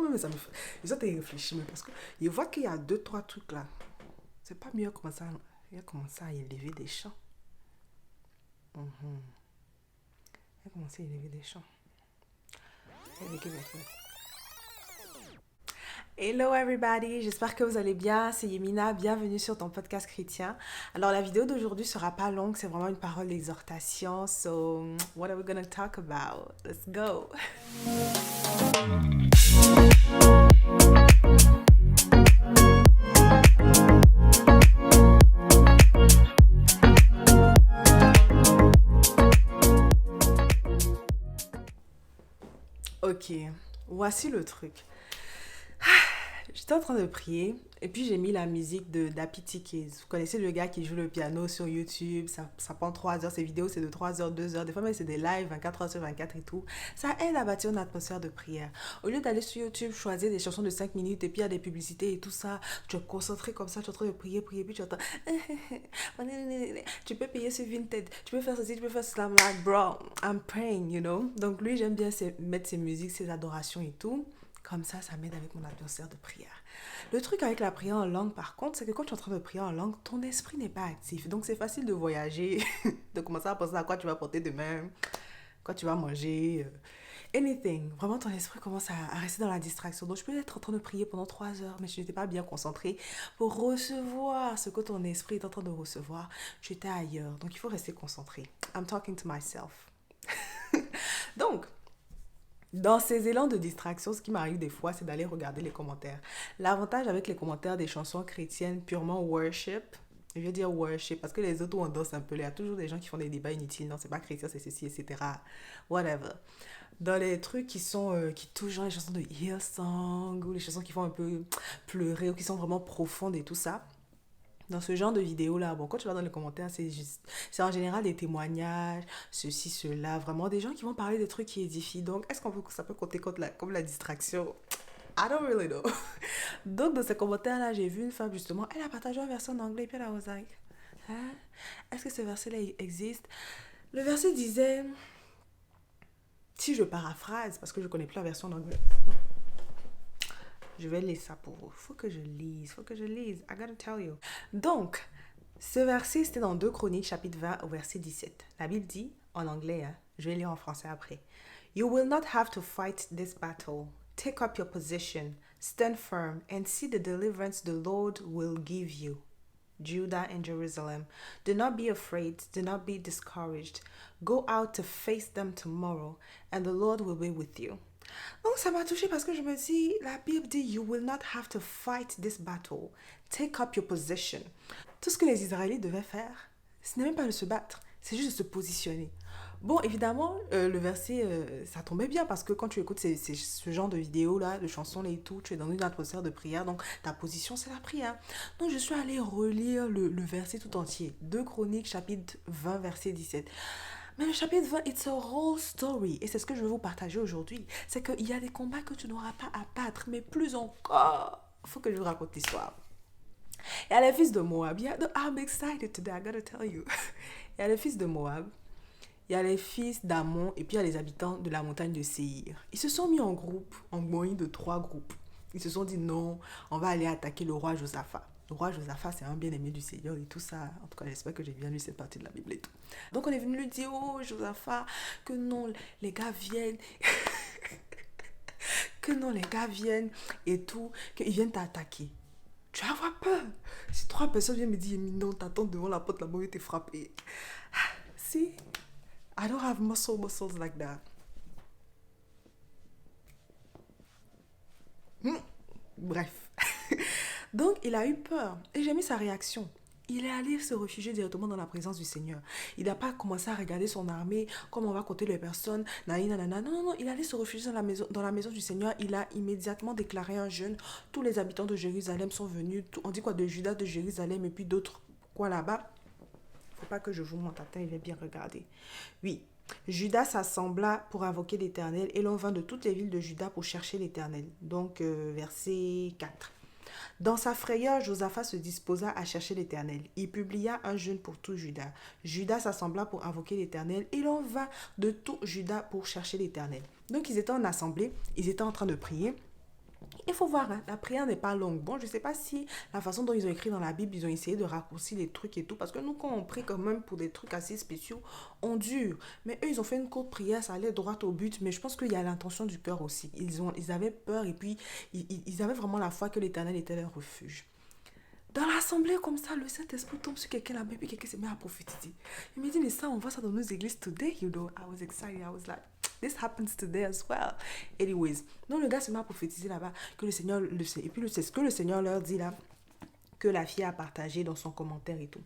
mais ça me fait... Ils ont réfléchi, mais parce que je vois qu'il y a deux, trois trucs là. C'est pas mieux il a commencé à élever des champs. Mhm. Il a commencé à élever des champs. Hello everybody, j'espère que vous allez bien, c'est Yemina, bienvenue sur ton podcast chrétien. Alors la vidéo d'aujourd'hui sera pas longue, c'est vraiment une parole d'exhortation. So, what are we gonna talk about? Let's go! Ok, voici le truc. J'étais en train de prier et puis j'ai mis la musique de d'Happy Tickets. Vous connaissez le gars qui joue le piano sur YouTube, ça prend 3 heures, ses vidéos c'est de 3 heures, 2 heures, des fois même c'est des lives 24 heures sur 24 et tout. Ça aide à bâtir une atmosphère de prière. Au lieu d'aller sur YouTube, choisir des chansons de 5 minutes et puis il y a des publicités et tout ça, tu es concentré comme ça, tu es en train de prier, puis tu entends... tu peux payer sur Vinted, tu peux faire ceci, tu peux faire cela, like bro, I'm praying, you know. Donc lui j'aime bien mettre ses musiques, ses adorations et tout. Comme ça m'aide avec mon atmosphère de prière. Le truc avec la prière en langue, par contre, c'est que quand tu es en train de prier en langue, ton esprit n'est pas actif. Donc, c'est facile de voyager, de commencer à penser à quoi tu vas porter demain, quoi tu vas manger, anything. Vraiment, ton esprit commence à rester dans la distraction. Donc, je peux être en train de prier pendant 3 heures, mais je n'étais pas bien concentrée pour recevoir ce que ton esprit est en train de recevoir. Tu étais ailleurs. Donc, il faut rester concentré. I'm talking to myself. Donc, dans ces élans de distraction, ce qui m'arrive des fois, c'est d'aller regarder les commentaires. L'avantage avec les commentaires des chansons chrétiennes purement worship, je veux dire worship, parce que les autres où on danse un peu, il y a toujours des gens qui font des débats inutiles. Non, c'est pas chrétien, c'est ceci, etc. Whatever. Dans les trucs qui touchent genre les chansons de Hillsong, ou les chansons qui font un peu pleurer, ou qui sont vraiment profondes et tout ça, dans ce genre de vidéos-là, bon, quand tu vas dans les commentaires, c'est en général des témoignages, ceci, cela, vraiment des gens qui vont parler des trucs qui édifient. Donc, est-ce ça peut compter comme la distraction? I don't really know. Donc, dans ces commentaires-là, j'ai vu une femme, justement, elle a partagé un verset en anglais, puis elle a was like, hein? Est-ce que ce verset-là existe? Le verset disait, si je paraphrase, parce que je connais plus la version en anglais, je vais lire ça pour vous. Faut que je lise. I gotta tell you. Donc, ce verset, c'était dans 2 Chroniques, chapitre 20, au verset 17. La Bible dit, en anglais, hein, je vais lire en français après. You will not have to fight this battle. Take up your position, stand firm, and see the deliverance the Lord will give you. Judah and Jerusalem. Do not be afraid, do not be discouraged. Go out to face them tomorrow, and the Lord will be with you. Donc ça m'a touchée parce que je me dis, la Bible dit, you will not have to fight this battle. Take up your position. Tout ce que les Israélites devaient faire, ce n'est même pas de se battre, c'est juste de se positionner. Bon, évidemment, le verset, ça tombait bien parce que quand tu écoutes ce genre de vidéos-là, de chansons-là et tout, tu es dans une atmosphère de prière, donc ta position, c'est la prière. Donc, je suis allée relire le verset tout entier. 2 Chroniques, chapitre 20, verset 17. Mais le chapitre 20, it's a whole story. Et c'est ce que je veux vous partager aujourd'hui. C'est qu'il y a des combats que tu n'auras pas à battre, mais plus encore, il faut que je vous raconte l'histoire. Il y a les fils de Moab. I'm excited today, I gotta tell you. Il y a les fils de Moab. Il y a les fils d'Amon et puis il y a les habitants de la montagne de Séhir. Ils se sont mis en groupe, en moyenne de 3 groupes. Ils se sont dit non, on va aller attaquer le roi Josaphat. Le roi Josaphat, c'est un bien-aimé du Seigneur et tout ça. En tout cas, j'espère que j'ai bien lu cette partie de la Bible et tout. Donc, on est venu lui dire, oh Josaphat, que non, les gars viennent. Que non, les gars viennent et tout, qu'ils viennent t'attaquer. Tu vas avoir peur. Si 3 personnes viennent me dire, non, t'attends devant la porte, la mort t'es frappé. Si, I don't have muscles like that. Bref. Donc, il a eu peur. Et j'ai mis sa réaction. Il est allé se réfugier directement dans la présence du Seigneur. Il n'a pas commencé à regarder son armée, comment on va compter les personnes. Nanana. Non. Il allait se réfugier dans la maison du Seigneur. Il a immédiatement déclaré un jeûne. Tous les habitants de Jérusalem sont venus. On dit quoi? De Juda, de Jérusalem et puis d'autres. Quoi là-bas? Faut pas que je vous montre. Attends, il est bien regardé. Oui. Judas s'assembla pour invoquer l'Éternel et l'on vint de toutes les villes de Juda pour chercher l'Éternel. Donc, verset 4. Dans sa frayeur, Josaphat se disposa à chercher l'Éternel. Il publia un jeûne pour tout Juda. Juda s'assembla pour invoquer l'Éternel et l'on vint de tout Juda pour chercher l'Éternel. Donc, ils étaient en assemblée, ils étaient en train de prier. Il faut voir, hein, la prière n'est pas longue. Bon, je ne sais pas si la façon dont ils ont écrit dans la Bible, ils ont essayé de raccourcir les trucs et tout. Parce que nous, quand on prie quand même pour des trucs assez spéciaux, on dure. Mais eux, ils ont fait une courte prière, ça allait droit au but. Mais je pense qu'il y a l'intention du cœur aussi. Ils avaient peur et puis ils avaient vraiment la foi que l'Éternel était leur refuge. Dans l'assemblée comme ça, le Saint-Esprit tombe sur quelqu'un là-bas et puis quelqu'un se met à prophétiser. Il me dit, mais ça, on voit ça dans nos églises today, you know. I was excited, I was like, this happens today as well. Anyways, donc le gars se met à prophétiser là-bas que le Seigneur le sait. Et puis c'est ce que le Seigneur leur dit là, que la fille a partagé dans son commentaire et tout.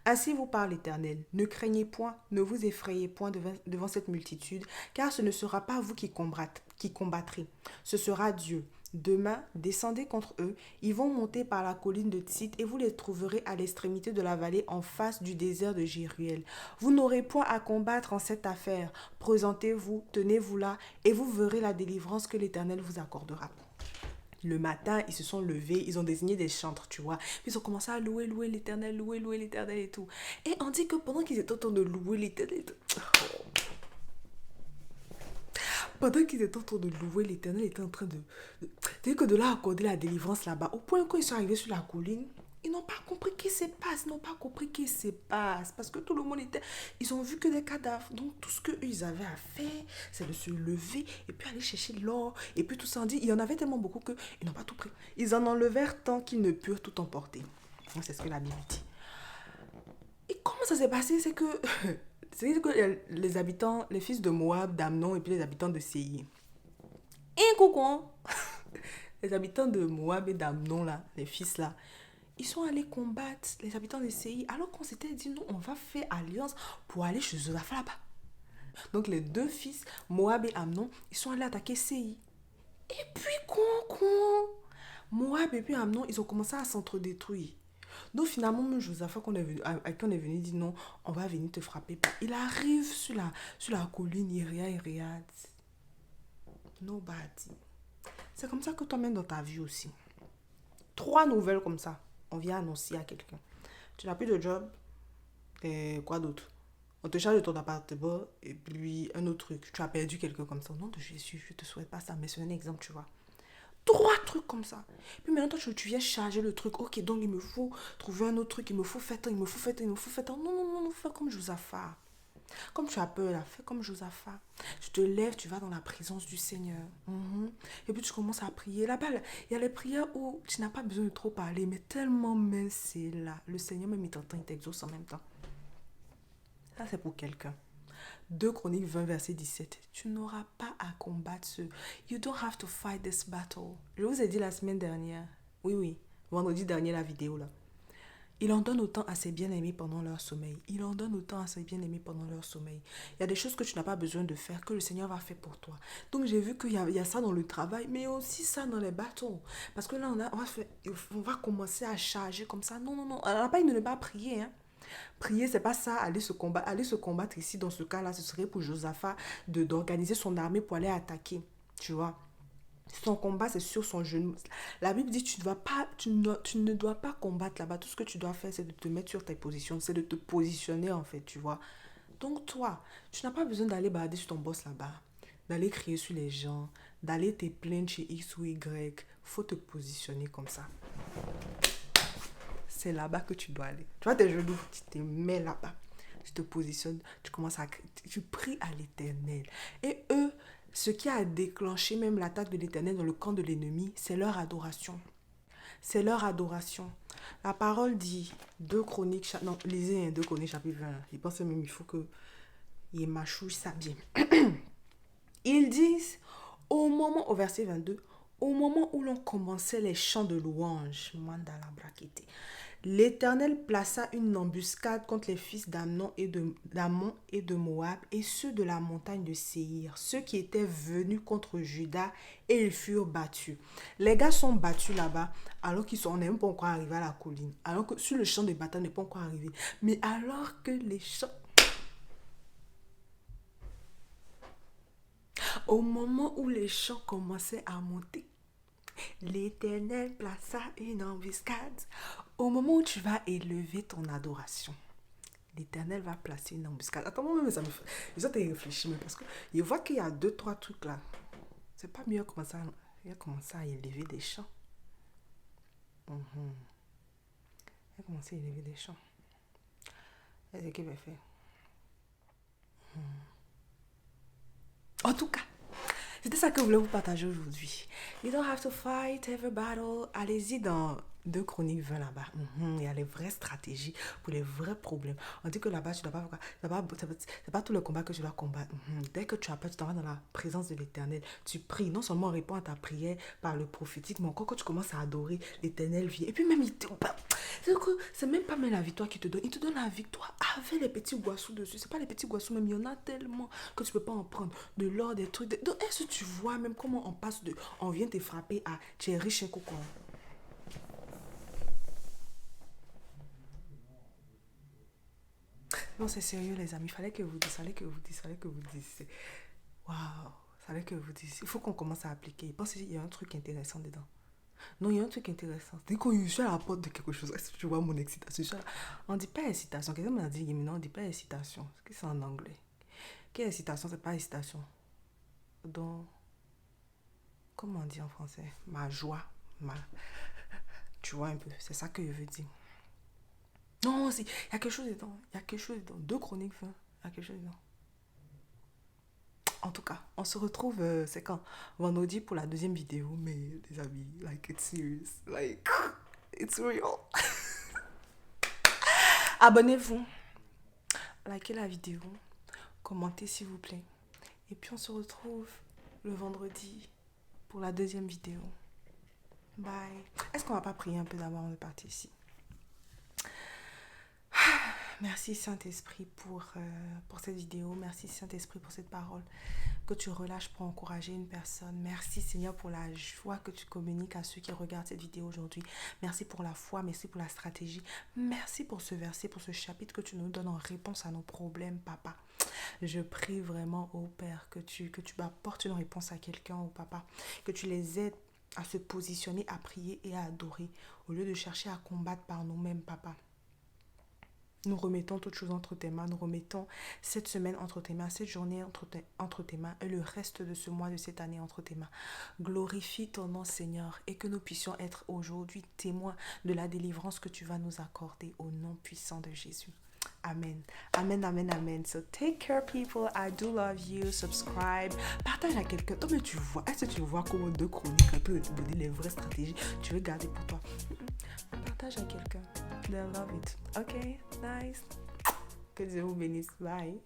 Ainsi vous parle l'Éternel, ne craignez point, ne vous effrayez point devant cette multitude, car ce ne sera pas vous qui combattrez, ce sera Dieu. Demain, descendez contre eux, ils vont monter par la colline de Tsit et vous les trouverez à l'extrémité de la vallée en face du désert de Jéruel. Vous n'aurez point à combattre en cette affaire, présentez-vous, tenez-vous là et vous verrez la délivrance que l'Éternel vous accordera. Le matin, ils se sont levés, ils ont désigné des chantres, tu vois. Puis ils ont commencé à louer l'Éternel, louer l'Éternel et tout. Et on dit que pendant qu'ils étaient en train de louer l'Éternel, pendant qu'ils étaient en train de louer l'Éternel, était en train de que de leur accorder la délivrance là-bas. Au point qu'ils sont arrivés sur la colline, ils n'ont pas compris ce qui se passe, parce que tout le monde était, ils ont vu que des cadavres. Donc tout ce qu'ils avaient à faire, c'est de se lever et puis aller chercher l'or. Et puis tout ça, on dit, il y en avait tellement beaucoup qu'ils n'ont pas tout pris. Ils en enlevèrent tant qu'ils ne purent tout emporter. C'est ce que la Bible dit. Et comment ça s'est passé? C'est que les habitants, les fils de Moab, d'Amnon et puis les habitants de Séir. Et coucou, les habitants de Moab et d'Amnon là, les fils là, ils sont allés combattre les habitants de Séir alors qu'on s'était dit non, on va faire alliance pour aller chez Josaphat là-bas. Donc les deux fils, Moab et Amnon, ils sont allés attaquer Séir. Et puis Moab et puis Amnon, ils ont commencé à s'entre-détruire. Donc finalement, même Josaphat à qui on est venu dit non, on va venir te frapper. Il arrive sur la colline, il regarde. Nobody. C'est comme ça que toi-même dans ta vie aussi. 3 nouvelles comme ça, on vient annoncer à quelqu'un. Tu n'as plus de job, et quoi d'autre? On te charge de ton appartement, et puis un autre truc. Tu as perdu quelqu'un comme ça. Au nom de Jésus, je ne te souhaite pas ça, mais c'est un exemple, tu vois. 3 trucs comme ça. Puis maintenant, tu viens charger le truc. Ok, donc il me faut trouver un autre truc. Il me faut faire tant. Non, fais comme Josaphat. Comme tu as peur là, fais comme Josaphat. Tu te lèves, tu vas dans la présence du Seigneur. Et puis tu commences à prier. Là-bas, il y a les prières où tu n'as pas besoin de trop parler, mais tellement même c'est là. Le Seigneur même il t'entend, il t'exauce en même temps. Ça c'est pour quelqu'un. 2 Chroniques 20, verset 17. Tu n'auras pas à combattre ce. You don't have to fight this battle. Je vous ai dit la semaine dernière. Oui. Vendredi dernier, la vidéo là. Il en donne autant à ses bien-aimés pendant leur sommeil. Il y a des choses que tu n'as pas besoin de faire, que le Seigneur va faire pour toi. Donc j'ai vu qu'il y a ça dans le travail, mais aussi ça dans les bâtons. Parce que là, on va commencer à charger comme ça. Non. Alors là-bas, il ne pas prier, hein. Prier, c'est pas ça, aller se combattre ici, dans ce cas-là, ce serait pour Josaphat d'organiser son armée pour aller attaquer, tu vois. Son combat, c'est sur son genou. La Bible dit, tu ne dois pas combattre là-bas. Tout ce que tu dois faire, c'est de te mettre sur tes positions, c'est de te positionner en fait, tu vois. Donc toi, tu n'as pas besoin d'aller balader sur ton boss là-bas, d'aller crier sur les gens, d'aller te plaindre chez X ou Y. Faut te positionner comme ça. C'est là-bas que tu dois aller. Tu vois tes genoux, tu te mets là-bas. Tu te positionnes, tu pries à l'Éternel. Et eux, ce qui a déclenché même l'attaque de l'Éternel dans le camp de l'ennemi, c'est leur adoration. La parole dit, 2 Chroniques, lisez 2 Chroniques chapitre 20. Je pense même il faut que il mâchouille ça bien. Ils disent, au verset 22, au moment où l'on commençait les chants de louange, l'Éternel plaça une embuscade contre les fils d'Amon et de Moab et ceux de la montagne de Séir, ceux qui étaient venus contre Juda, et ils furent battus. Les gars sont battus là-bas alors on n'est même pas encore arrivé à la colline, alors que sur le champ de bataille n'est pas encore arrivé. Mais alors que les champs... Au moment où les champs commençaient à monter, l'Éternel plaça une embuscade. Au moment où tu vas élever ton adoration, l'Éternel va placer une embuscade. Attends, moi-même, ça me fait réfléchir, parce que je vois qu'il y a 2-3 trucs là. C'est pas mieux comme ça. Il a commencé à élever des champs. Mhm. Il a commencé à élever des champs. Qu'est-ce qu'il va faire? En tout cas, c'était ça que je voulais vous partager aujourd'hui. You don't have to fight every battle. Allez-y dans 2 Chroniques 20 là-bas. Il y a les vraies stratégies pour les vrais problèmes. On dit que là-bas, tu dois pas, c'est pas tout le combat que tu dois combattre. Dès que tu as peur, tu t'en vas dans la présence de l'Éternel. Tu pries. Non seulement on répond à ta prière par le prophétique, mais encore quand tu commences à adorer, l'Éternel vient. Et puis même, c'est même pas même la victoire qu'il te donne. Il te donne la victoire avec les petits goissous dessus. C'est pas les petits goissous, même il y en a tellement que tu peux pas en prendre. De l'or, des trucs. Donc, est-ce que tu vois même comment on passe de on vient te frapper à tu es riche et coco? Non, c'est sérieux, les amis. Fallait que vous disiez, fallait que vous disiez, fallait que vous disiez. Waouh, fallait que vous disiez. Il faut qu'on commence à appliquer. Je pense qu'il y a un truc intéressant dedans. Non, il y a un truc intéressant. Dès que je suis à la porte de quelque chose, est-ce que tu vois mon excitation? On dit pas excitation. Quelqu'un m'a dit, mais non, on dit pas excitation. Qu'est-ce que c'est en anglais? Quelle excitation? C'est pas excitation. Donc, comment on dit en français? Ma joie. Ma... Tu vois un peu. C'est ça que je veux dire. Non, si. Il y a quelque chose dedans. Il y a quelque chose dedans. 2 Chroniques 20. Il y a quelque chose dedans. En tout cas, on se retrouve, c'est quand? Vendredi pour la deuxième vidéo. Mais les amis, like, it's serious. Like, it's real. Abonnez-vous. Likez la vidéo. Commentez s'il vous plaît. Et puis on se retrouve le vendredi pour la deuxième vidéo. Bye. Est-ce qu'on va pas prier un peu d'abord avant de partir ici? Merci Saint-Esprit pour cette vidéo. Merci Saint-Esprit pour cette parole que tu relâches pour encourager une personne. Merci Seigneur pour la joie que tu communiques à ceux qui regardent cette vidéo aujourd'hui. Merci pour la foi, merci pour la stratégie. Merci pour ce verset, pour ce chapitre que tu nous donnes en réponse à nos problèmes, Papa. Je prie vraiment, oh Père, que tu apportes une réponse à quelqu'un, oh Papa. Que tu les aides à se positionner, à prier et à adorer au lieu de chercher à combattre par nous-mêmes, Papa. Nous remettons toutes choses entre tes mains. Nous remettons cette semaine entre tes mains, cette journée entre tes mains et le reste de ce mois, de cette année entre tes mains. Glorifie ton nom, Seigneur, et que nous puissions être aujourd'hui témoins de la délivrance que tu vas nous accorder au nom puissant de Jésus. Amen. Amen, amen, amen. So take care, people. I do love you. Subscribe. Partage à quelqu'un. Toi, mais tu vois. Est-ce que tu vois comment 2 Chroniques un peu te donner les vraies stratégies? Tu veux garder pour toi. Partage à quelqu'un. They love it. Ok, nice. Que Dieu vous bénisse. Bye.